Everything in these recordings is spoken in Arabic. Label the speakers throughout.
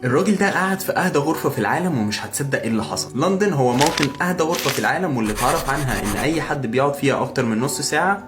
Speaker 1: الراجل ده قاعد في اهدى غرفة في العالم ومش هتصدق ايه اللي حصل. لندن هو موطن اهدى غرفة في العالم، واللي اتعرف عنها ان اي حد بيقعد فيها اكتر من نص ساعة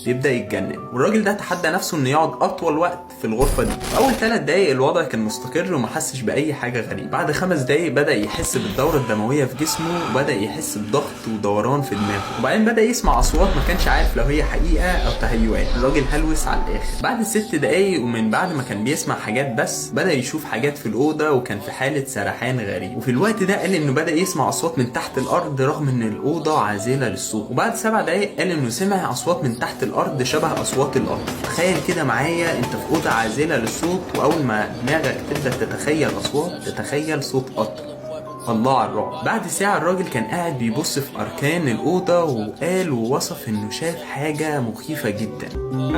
Speaker 1: بيبدأ يتجنن. والراجل ده تحدى نفسه انه يقعد اطول وقت في الغرفة دي. في اول 3 دقايق الوضع كان مستقر وما حسش باي حاجة غريبة. بعد 5 دقايق بدأ يحس بالدورة الدموية في جسمه، وبدأ يحس بضغط ودوران في دماغه، وبعدين بدأ يسمع اصوات ما كانش عارف لو هي حقيقة او تهيؤات. الراجل هلوس على الاخر. بعد 6 دقايق ومن بعد ما كان بيسمع حاجات بس، بدأ يشوف حاجات في الأوضة وكان في حالة سرحان غريب. وفي الوقت ده قال انه بدأ يسمع اصوات من تحت الارض رغم ان الأوضة عازلة للصوت. وبعد 7 دقايق قال انه سمع اصوات من تحت الارض شبه اصوات القطر. تخيل كده معايا انت في اوضه عازله للصوت، واول ما دماغك تبدا تتخيل اصوات تتخيل صوت قطر. الله على الرعب. بعد ساعه الراجل كان قاعد بيبص في اركان الاوضه، وقال ووصف انه شاف حاجه مخيفه جدا.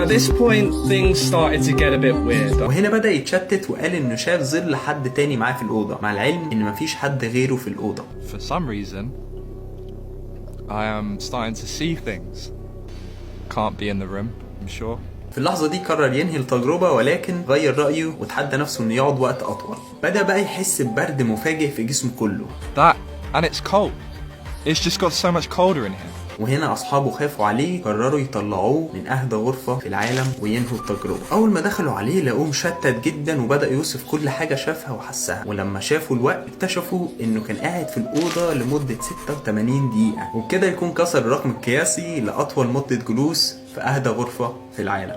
Speaker 2: At this point things started to get a bit weird.
Speaker 1: وهنا بدا يتشتت وقال انه شاف ظل حد تاني معاه في الاوضه، مع العلم ان مفيش حد غيره في الاوضه.
Speaker 3: For some reason, I am starting to see things. Can't be in the room, I'm sure.
Speaker 1: في اللحظة دي قرر ينهي التجربة، ولكن غير رأيه وتحدى نفسه انه يقعد وقت أطول. بدأ بقى يحس ببرد مفاجئ في جسمه كله.
Speaker 3: That, and it's cold. It's just got so much colder in here.
Speaker 1: وهنا أصحابه خافوا عليه، قرروا يطلعوه من أهدى غرفة في العالم وينهوا التجربة. أول ما دخلوا عليه لقوه مشتت جدا، وبدأ يوصف كل حاجة شافها وحسها. ولما شافوا الوقت اكتشفوا إنه كان قاعد في الأوضة لمدة 86 دقيقة، وبكده يكون كسر الرقم القياسي لأطول مدة جلوس في أهدى غرفة في العالم.